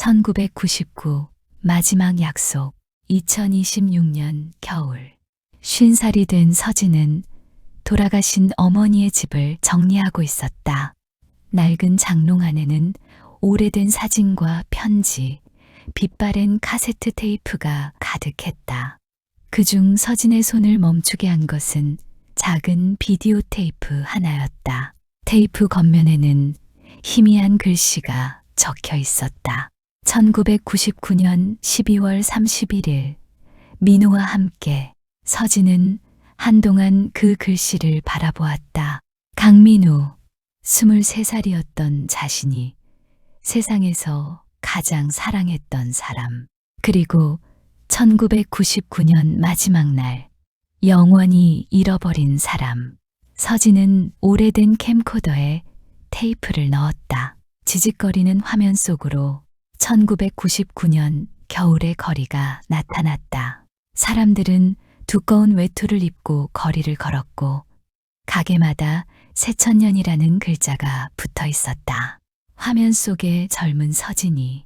1999 마지막 약속. 2026년 겨울. 50살이 된 서진은 돌아가신 어머니의 집을 정리하고 있었다. 낡은 장롱 안에는 오래된 사진과 편지, 빛바랜 카세트 테이프가 가득했다. 그중 서진의 손을 멈추게 한 것은 작은 비디오 테이프 하나였다. 테이프 겉면에는 희미한 글씨가 적혀 있었다. 1999년 12월 31일 민호와 함께. 서진은 한동안 그 글씨를 바라보았다. 강민우, 23살이었던 자신이 세상에서 가장 사랑했던 사람. 그리고 1999년 마지막 날 영원히 잃어버린 사람. 서진은 오래된 캠코더에 테이프를 넣었다. 지직거리는 화면 속으로 1999년 겨울의 거리가 나타났다. 사람들은 두꺼운 외투를 입고 거리를 걸었고 가게마다 새천년이라는 글자가 붙어 있었다. 화면 속에 젊은 서진이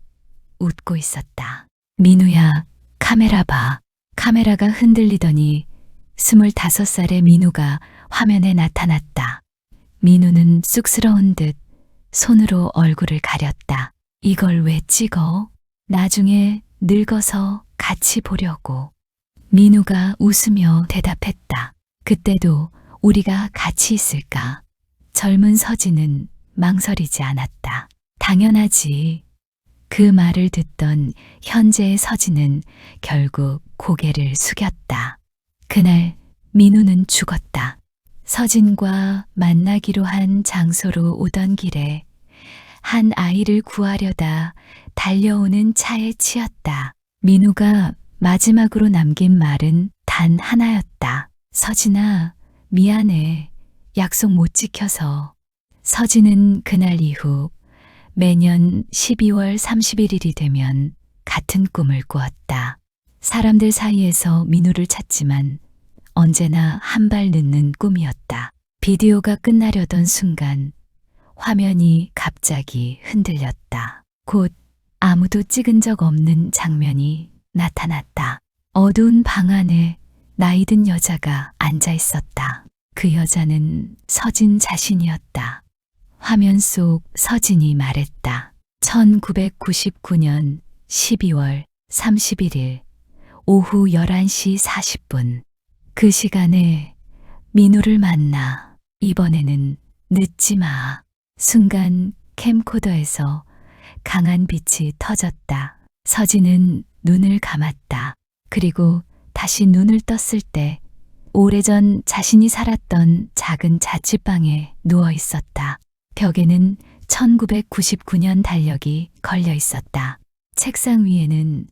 웃고 있었다. 민우야, 카메라 봐. 카메라가 흔들리더니 25살의 민우가 화면에 나타났다. 민우는 쑥스러운 듯 손으로 얼굴을 가렸다. 이걸 왜 찍어? 나중에 늙어서 같이 보려고. 민우가 웃으며 대답했다. 그때도 우리가 같이 있을까? 젊은 서진은 망설이지 않았다. 당연하지. 그 말을 듣던 현재의 서진은 결국 고개를 숙였다. 그날 민우는 죽었다. 서진과 만나기로 한 장소로 오던 길에 한 아이를 구하려다 달려오는 차에 치였다. 민우가 마지막으로 남긴 말은 단 하나였다. 서진아, 미안해. 약속 못 지켜서. 서진은 그날 이후 매년 12월 31일이 되면 같은 꿈을 꾸었다. 사람들 사이에서 민우를 찾지만 언제나 한 발 늦는 꿈이었다. 비디오가 끝나려던 순간 화면이 갑자기 흔들렸다. 곧 아무도 찍은 적 없는 장면이 나타났다. 어두운 방 안에 나이 든 여자가 앉아 있었다. 그 여자는 서진 자신이었다. 화면 속 서진이 말했다. 1999년 12월 31일 오후 11시 40분. 그 시간에 민우를 만나. 이번에는 늦지 마. 순간 캠코더에서 강한 빛이 터졌다. 서진은 눈을 감았다. 그리고 다시 눈을 떴을 때 오래전 자신이 살았던 작은 자취방에 누워 있었다. 벽에는 1999년 달력이 걸려 있었다. 책상 위에는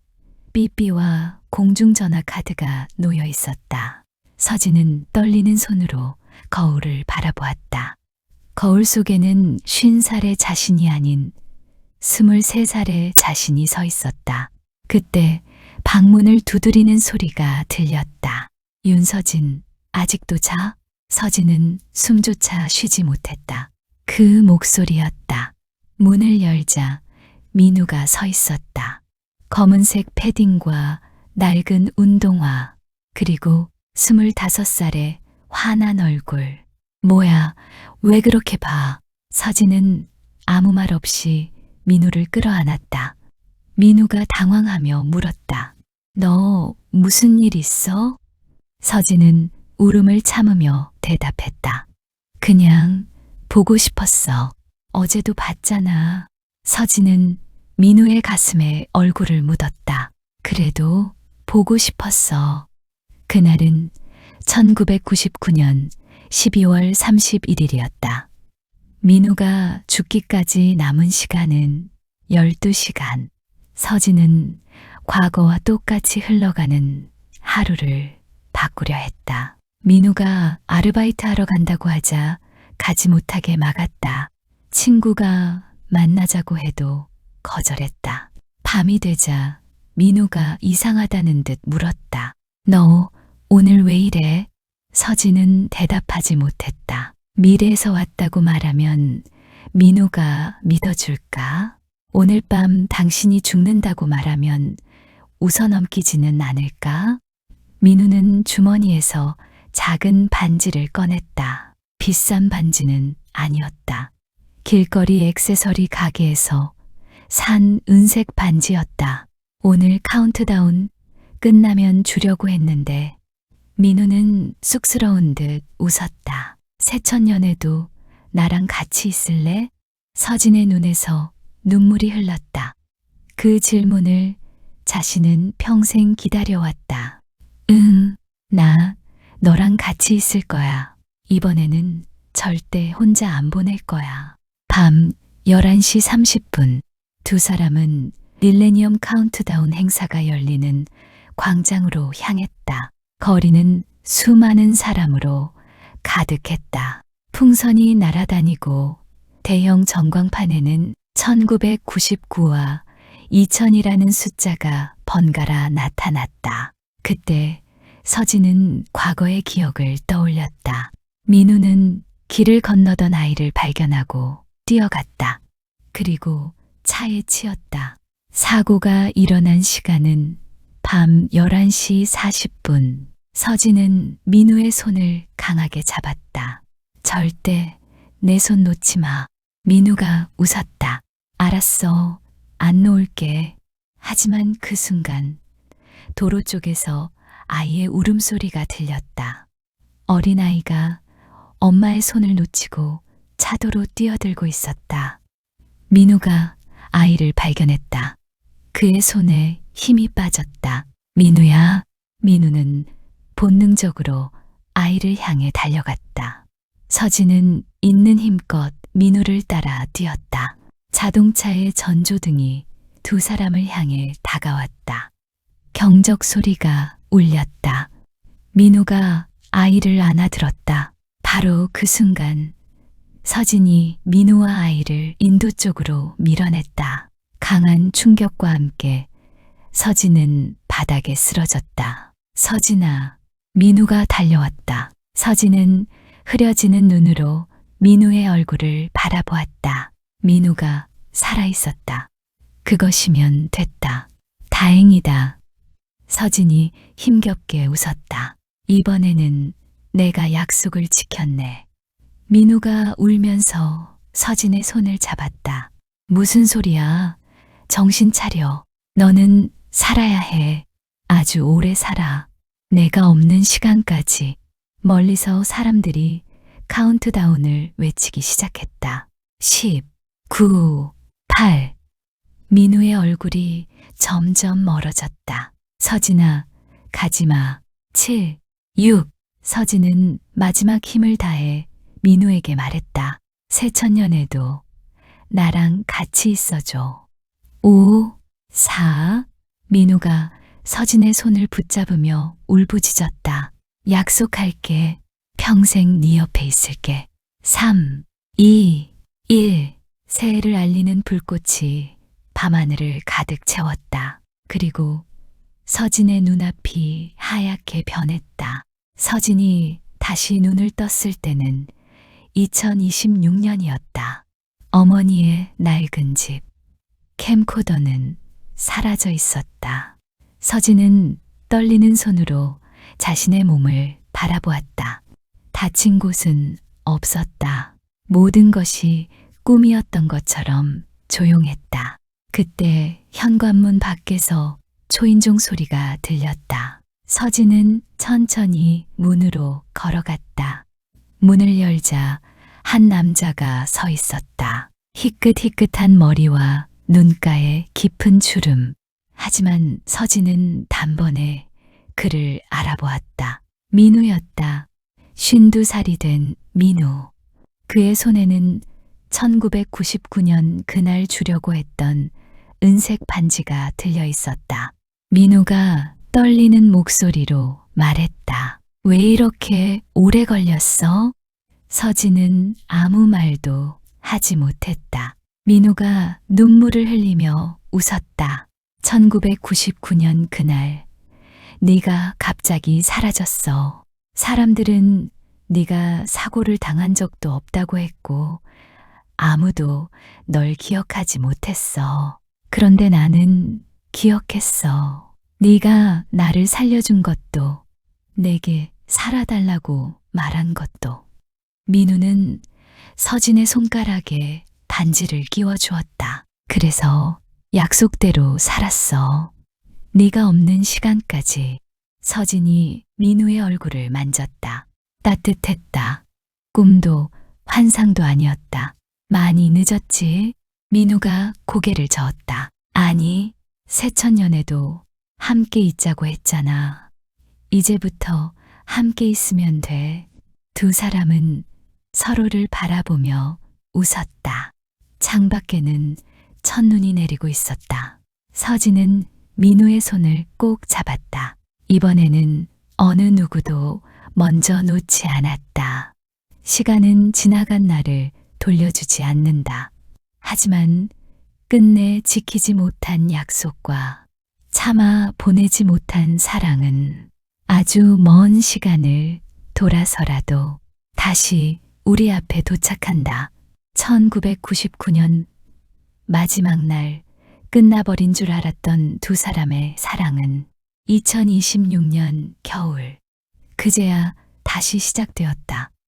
삐삐와 공중전화 카드가 놓여 있었다. 서진은 떨리는 손으로 거울을 바라보았다. 거울 속에는 50살의 자신이 아닌 23살의 자신이 서 있었다. 그때 방문을 두드리는 소리가 들렸다. 윤서진, 아직도 자? 서진은 숨조차 쉬지 못했다. 그 목소리였다. 문을 열자 민우가 서 있었다. 검은색 패딩과 낡은 운동화, 그리고 25살의 환한 얼굴. 뭐야, 왜 그렇게 봐? 서진은 아무 말 없이 민우를 끌어안았다. 민우가 당황하며 물었다. 너 무슨 일 있어? 서진은 울음을 참으며 대답했다. 그냥 보고 싶었어. 어제도 봤잖아. 서진은 민우의 가슴에 얼굴을 묻었다. 그래도 보고 싶었어. 그날은 1999년 12월 31일이었다. 민우가 죽기까지 남은 시간은 12시간. 서진은 과거와 똑같이 흘러가는 하루를 바꾸려 했다. 민우가 아르바이트 하러 간다고 하자 가지 못하게 막았다. 친구가 만나자고 해도 거절했다. 밤이 되자 민우가 이상하다는 듯 물었다. 너 오늘 왜 이래? 서진은 대답하지 못했다. 미래에서 왔다고 말하면 민우가 믿어줄까? 오늘 밤 당신이 죽는다고 말하면 웃어넘기지는 않을까? 민우는 주머니에서 작은 반지를 꺼냈다. 비싼 반지는 아니었다. 길거리 액세서리 가게에서 산 은색 반지였다. 오늘 카운트다운 끝나면 주려고 했는데 민우는 쑥스러운 듯 웃었다. 새천년에도 나랑 같이 있을래? 서진의 눈에서 눈물이 흘렀다. 그 질문을 자신은 평생 기다려왔다. 응, 나 너랑 같이 있을 거야. 이번에는 절대 혼자 안 보낼 거야. 밤 11시 30분 두 사람은 밀레니엄 카운트다운 행사가 열리는 광장으로 향했다. 거리는 수많은 사람으로 가득했다. 풍선이 날아다니고 대형 전광판에는 1999와 2000이라는 숫자가 번갈아 나타났다. 그때 서진은 과거의 기억을 떠올렸다. 민우는 길을 건너던 아이를 발견하고 뛰어갔다. 그리고 차에 치였다. 사고가 일어난 시간은 밤 11시 40분. 서진은 민우의 손을 강하게 잡았다. 절대 내 손 놓지 마. 민우가 웃었다. 알았어. 안 놓을게. 하지만 그 순간 도로 쪽에서 아이의 울음소리가 들렸다. 어린아이가 엄마의 손을 놓치고 차도로 뛰어들고 있었다. 민우가 아이를 발견했다. 그의 손에 힘이 빠졌다. 민우야. 민우는 본능적으로 아이를 향해 달려갔다. 서진은 있는 힘껏 민우를 따라 뛰었다. 자동차의 전조등이 두 사람을 향해 다가왔다. 경적 소리가 울렸다. 민우가 아이를 안아들었다. 바로 그 순간 서진이 민우와 아이를 인도 쪽으로 밀어냈다. 강한 충격과 함께 서진은 바닥에 쓰러졌다. 서진아. 민우가 달려왔다. 서진은 흐려지는 눈으로 민우의 얼굴을 바라보았다. 민우가 살아있었다. 그것이면 됐다. 다행이다. 서진이 힘겹게 웃었다. 이번에는 내가 약속을 지켰네. 민우가 울면서 서진의 손을 잡았다. 무슨 소리야? 정신 차려. 너는 살아야 해. 아주 오래 살아. 내가 없는 시간까지. 멀리서 사람들이 카운트다운을 외치기 시작했다. 10, 9, 8. 민우의 얼굴이 점점 멀어졌다. 서진아, 가지마. 7, 6. 서진은 마지막 힘을 다해 민우에게 말했다. 새천년에도 나랑 같이 있어줘. 5, 4. 민우가 서진의 손을 붙잡으며 울부짖었다. 약속할게. 평생 네 옆에 있을게. 3, 2, 1. 새해를 알리는 불꽃이 밤하늘을 가득 채웠다. 그리고 서진의 눈앞이 하얗게 변했다. 서진이 다시 눈을 떴을 때는 2026년이었다. 어머니의 낡은 집. 캠코더는 사라져 있었다. 서진은 떨리는 손으로 자신의 몸을 바라보았다. 다친 곳은 없었다. 모든 것이 꿈이었던 것처럼 조용했다. 그때 현관문 밖에서 초인종 소리가 들렸다. 서진은 천천히 문으로 걸어갔다. 문을 열자 한 남자가 서 있었다. 희끗희끗한 머리와 눈가에 깊은 주름. 하지만 서진은 단번에 그를 알아보았다. 민우였다. 52살이 된 민우. 그의 손에는 1999년 그날 주려고 했던 은색 반지가 들려 있었다. 민우가 떨리는 목소리로 말했다. 왜 이렇게 오래 걸렸어? 서진은 아무 말도 하지 못했다. 민우가 눈물을 흘리며 웃었다. 1999년 그날 네가 갑자기 사라졌어. 사람들은 네가 사고를 당한 적도 없다고 했고 아무도 널 기억하지 못했어. 그런데 나는 기억했어. 네가 나를 살려준 것도, 내게 살아달라고 말한 것도. 민우는 서진의 손가락에 반지를 끼워 주었다. 그래서 약속대로 살았어. 네가 없는 시간까지. 서진이 민우의 얼굴을 만졌다. 따뜻했다. 꿈도 환상도 아니었다. 많이 늦었지? 민우가 고개를 저었다. 아니, 새천년에도 함께 있자고 했잖아. 이제부터 함께 있으면 돼. 두 사람은 서로를 바라보며 웃었다. 창밖에는 첫눈이 내리고 있었다. 서진은 민우의 손을 꼭 잡았다. 이번에는 어느 누구도 먼저 놓지 않았다. 시간은 지나간 나를 돌려주지 않는다. 하지만 끝내 지키지 못한 약속과 차마 보내지 못한 사랑은 아주 먼 시간을 돌아서라도 다시 우리 앞에 도착한다. 1999년 마지막 날 끝나버린 줄 알았던 두 사람의 사랑은 2026년 겨울 그제야 다시 시작되었다.